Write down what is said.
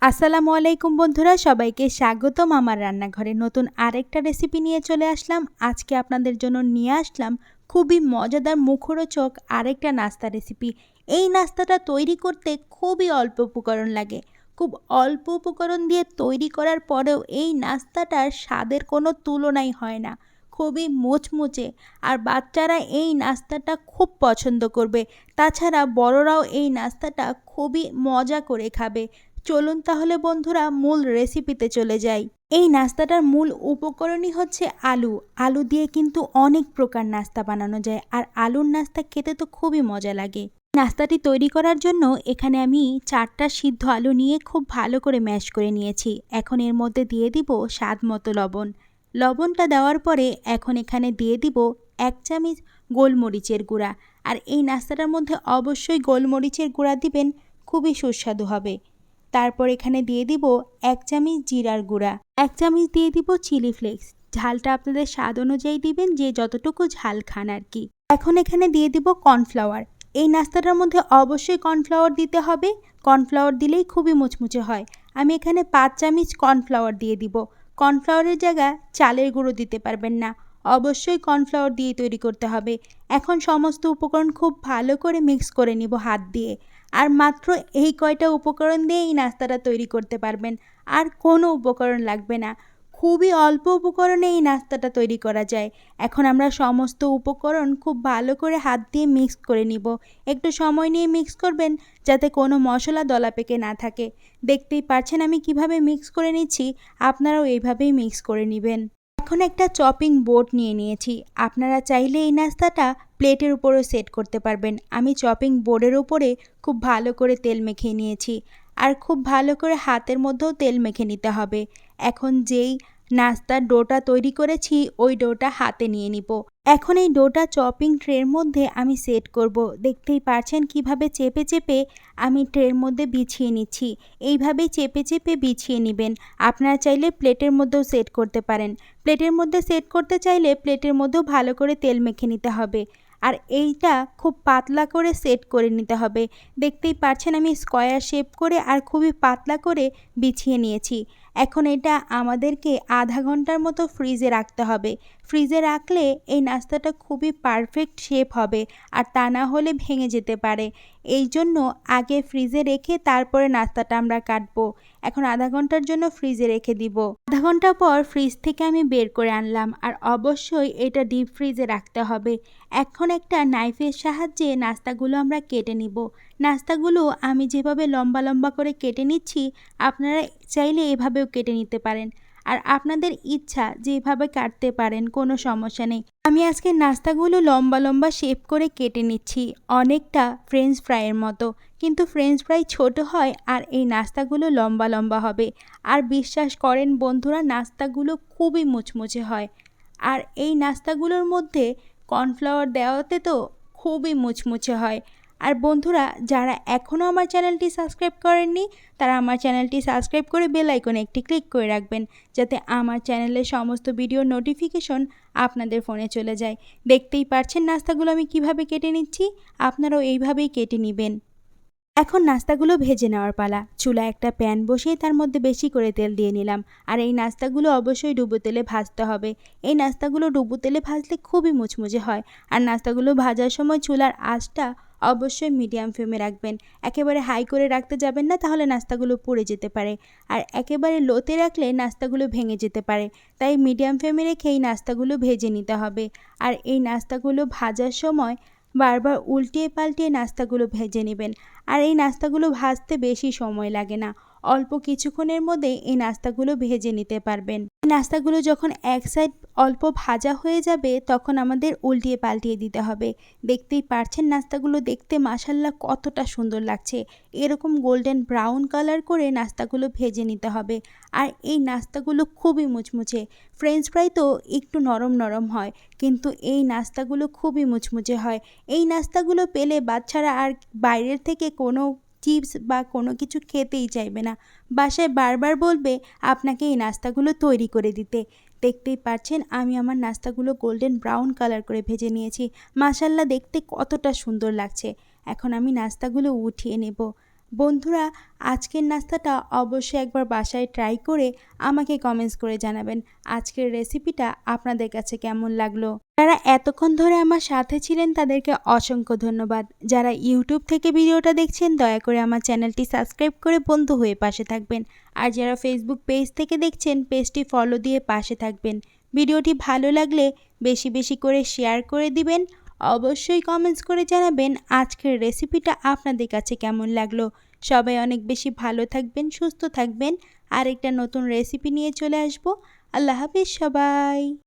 আসসালামু আলাইকুম বন্ধুরা, সবাইকে স্বাগতম আমার রান্নাঘরে। নতুন আরেকটা রেসিপি নিয়ে চলে আসলাম। আজকে আপনাদের জন্য নিয়ে আসলাম খুবই মজাদার মুখরোচক আরেকটা নাস্তা রেসিপি। এই নাস্তাটা তৈরি করতে খুবই অল্প উপকরণ লাগে। খুব অল্প উপকরণ দিয়ে তৈরি করার পরেও এই নাস্তাটার স্বাদের কোনো তুলনাই হয় না। খুবই মুচমুচে, আর বাচ্চারা এই নাস্তাটা খুব পছন্দ করবে। তাছাড়া বড়রাও এই নাস্তাটা খুবই মজা করে খাবে। চলুন তাহলে বন্ধুরা মূল রেসিপিতে চলে যাই। এই নাস্তাটার মূল উপকরণই হচ্ছে আলু। আলু দিয়ে কিন্তু অনেক প্রকার নাস্তা বানানো যায়, আর আলুর নাস্তা খেতে তো খুবই মজা লাগে। নাস্তাটি তৈরি করার জন্য এখানে আমি 4টা সিদ্ধ আলু নিয়ে খুব ভালো করে ম্যাশ করে নিয়েছি। এখন এর মধ্যে দিয়ে দিব স্বাদ মতো লবণ। লবণটা দেওয়ার পরে এখন এখানে দিয়ে দিব 1 চামচ গোলমরিচের গুঁড়া। আর এই নাস্তাটার মধ্যে অবশ্যই গোলমরিচের গুঁড়া দিবেন, খুবই সুস্বাদু হবে। তারপর এখানে দিয়ে দিব 1 চামচ জিরার গুঁড়া, 1 চামচ দিয়ে দিব চিলি ফ্লেক্স। ঝালটা আপনাদের স্বাদ অনুযায়ী দিবেন, যে যতটুকু ঝাল খান আর কি। এখন এখানে দিয়ে দিব কর্নফ্লাওয়ার। এই নাস্তাটার মধ্যে অবশ্যই কর্নফ্লাওয়ার দিতে হবে। কর্নফ্লাওয়ার দিলেই খুবই মুচমুচে হয়। আমি এখানে 5 চামচ কর্নফ্লাওয়ার দিয়ে দিব। কর্নফ্লাওয়ারের জায়গায় চালের গুঁড়ো দিতে পারবেন না, অবশ্যই কর্নফ্লাওয়ার দিয়ে তৈরি করতে হবে। এখন সমস্ত উপকরণ খুব ভালো করে মিক্স করে নিব হাত দিয়ে। আর মাত্র এই কয়টা উপকরণ দিয়ে এই নাস্তাটা তৈরি করতে পারবেন, আর কোনো উপকরণ লাগবে না। খুবই অল্প উপকরণে এই নাস্তাটা তৈরি করা যায়। এখন আমরা সমস্ত উপকরণ খুব ভালো করে হাত দিয়ে মিক্স করে নিব। একটু সময় নিয়ে মিক্স করবেন, যাতে কোনো মশলা দলা পেকে না থাকে। দেখতেই পাচ্ছেন আমি কিভাবে মিক্স করে নিচ্ছি, আপনারাও এইভাবেই মিক্স করে নেবেন। এখন একটা চপিং বোর্ড নিয়ে নিয়েছি। আপনারা চাইলে এই নাস্তাটা প্লেটের উপরেও সেট করতে পারবেন। আমি চপিং বোর্ডের উপরে খুব ভালো করে তেল মেখে নিয়েছি, আর খুব ভালো করে হাতের মধ্যেও তেল মেখে নিতে হবে। এখন যেই নাস্তার ডোটা তৈরি করেছি ওই ডোটা হাতে নিয়ে নিব। এখন এই ডোটা চপিং ট্রের মধ্যে আমি সেট করব। দেখতেই পারছেন কিভাবে চেপে চেপে আমি ট্রের মধ্যে বিছিয়ে নিচ্ছি। এইভাবেই চেপে চেপে বিছিয়ে নেবেন। আপনারা চাইলে প্লেটের মধ্যেও সেট করতে পারেন। প্লেটের মধ্যে সেট করতে চাইলে প্লেটের মধ্যেও ভালো করে তেল মেখে নিতে হবে। আর এইটা খুব পাতলা করে সেট করে নিতে হবে। দেখতেই পাচ্ছেন আমি স্কয়ার শেপ করে আর খুবই পাতলা করে বিছিয়ে নিয়েছি। এখন এটা আমাদেরকে আধা ঘন্টার মতো ফ্রিজে রাখতে হবে। ফ্রিজে রাখলে এই নাস্তাটা খুবই পারফেক্ট শেপ হবে, আর তা না হলে ভেঙে যেতে পারে। এই জন্য আগে ফ্রিজে রেখে তারপরে নাস্তাটা আমরা কাটবো। এখন আধা ঘন্টার জন্য ফ্রিজে রেখে দিব। আধা ঘন্টা পর ফ্রিজ থেকে আমি বের করে আনলাম, আর অবশ্যই এটা ডিপ ফ্রিজে রাখতে হবে। এখন একটা নাইফের সাহায্যে নাস্তাগুলো আমরা কেটে নিব। নাস্তাগুলো আমি যেভাবে লম্বা লম্বা করে কেটে নিচ্ছি, আপনারা চাইলে এভাবেও কেটে নিতে পারেন। আর আপনাদের ইচ্ছা যেভাবে কাটতে পারেন, কোনো সমস্যা নেই। আমি আজকে নাস্তাগুলো লম্বা লম্বা শেপ করে কেটে নিচ্ছি, অনেকটা ফ্রেঞ্চ ফ্রাইয়ের মতো। কিন্তু ফ্রেঞ্চ ফ্রাই ছোট হয়, আর এই নাস্তাগুলো লম্বা লম্বা হবে। আর বিশ্বাস করেন বন্ধুরা, নাস্তাগুলো খুবই মুচমুচে হয়। আর এই নাস্তাগুলোর মধ্যে কর্নফ্লাওয়ার দেওয়াতে তো খুবই মুচমুচে হয়। আর বন্ধুরা, যারা এখনও আমার চ্যানেলটি সাবস্ক্রাইব করেননি, তারা আমার চ্যানেলটি সাবস্ক্রাইব করে বেল আইকনে একটি ক্লিক করে রাখবেন, যাতে আমার চ্যানেলের সমস্ত ভিডিওর নোটিফিকেশন আপনাদের ফোনে চলে যায়। দেখতেই পারছেন নাস্তাগুলো আমি কিভাবে কেটে নিচ্ছি, আপনারাও এইভাবেই কেটে নেবেন। এখন নাস্তাগুলো ভেজে নেওয়ার পালা। চুলায় একটা প্যান বসিয়ে তার মধ্যে বেশি করে তেল দিয়ে নিলাম। আর এই নাস্তাগুলো অবশ্যই ডুবো তেলে ভাজতে হবে। এই নাস্তাগুলো ডুবো তেলে ভাজলে খুবই মুচমুচে হয়। আর নাস্তাগুলো ভাজার সময় চুলার আঁচটা অবশ্যই মিডিয়াম ফ্লেমে রাখবেন। একেবারে হাই করে রাখতে যাবেন না, তাহলে নাস্তাগুলো পুড়ে যেতে পারে। আর একেবারে লোতে রাখলে নাস্তাগুলো ভেঙে যেতে পারে। তাই মিডিয়াম ফ্লেমে রেখে এই নাস্তাগুলো ভেজে নিতে হবে। আর এই নাস্তাগুলো ভাজার সময় বারবার উল্টিয়ে পাল্টিয়ে নাস্তাগুলো ভেজে নেবেন। আর এই নাস্তাগুলো ভাজতে বেশি সময় লাগে না, অল্প কিছুক্ষণের মধ্যে এই নাস্তাগুলো ভেজে নিতে পারবেন। এই নাস্তাগুলো যখন এক সাইড অল্প ভাজা হয়ে যাবে, তখন আমাদের উল্টিয়ে পাল্টিয়ে দিতে হবে। দেখতেই পারছেন নাস্তাগুলো দেখতে মাশাআল্লাহ কতটা সুন্দর লাগছে। এরকম গোল্ডেন ব্রাউন কালার করে নাস্তাগুলো ভেজে নিতে হবে। আর এই নাস্তাগুলো খুবই মুচমুচে। ফ্রেঞ্চ ফ্রাই তো একটু নরম নরম হয়, কিন্তু এই নাস্তাগুলো খুবই মুচমুচে হয়। এই নাস্তাগুলো পেলে বাচ্চারা আর বাইরের থেকে কোনো চিপস বা কোনো কিছু খেতেই চাইবে না। বাসায় বারবার বলবে আপনাকে এই নাস্তাগুলো তৈরি করে দিতে। দেখতেই পাচ্ছেন আমি আমার নাস্তাগুলো গোল্ডেন ব্রাউন কালার করে ভেজে নিয়েছি। মাশাআল্লাহ দেখতে কতটা সুন্দর লাগছে। এখন আমি নাস্তাগুলো উঠিয়ে নেব। বন্ধুরা, আজকের নাস্তাটা অবশ্যই একবার বাসায় ট্রাই করে আমাকে কমেন্টস করে জানাবেন আজকের রেসিপিটা আপনাদের কাছে কেমন লাগলো। যারা এতক্ষণ ধরে আমার সাথে ছিলেন তাদেরকে অসংখ্য ধন্যবাদ। যারা ইউটিউব থেকে ভিডিওটা দেখছেন দয়া করে আমার চ্যানেলটি সাবস্ক্রাইব করে বন্ধু হয়ে পাশে থাকবেন। আর যারা ফেসবুক পেজ থেকে দেখছেন পেজটি ফলো দিয়ে পাশে থাকবেন। ভিডিওটি ভালো লাগলে বেশি বেশি করে শেয়ার করে দিবেন। অবশ্যই কমেন্টস করে জানাবেন আজকের রেসিপিটা আপনাদের কাছে কেমন লাগলো। সবাই অনেক বেশি ভালো থাকবেন, সুস্থ থাকবেন। আরেকটা নতুন রেসিপি নিয়ে চলে আসবো। আল্লাহ হাফিজ সবাই।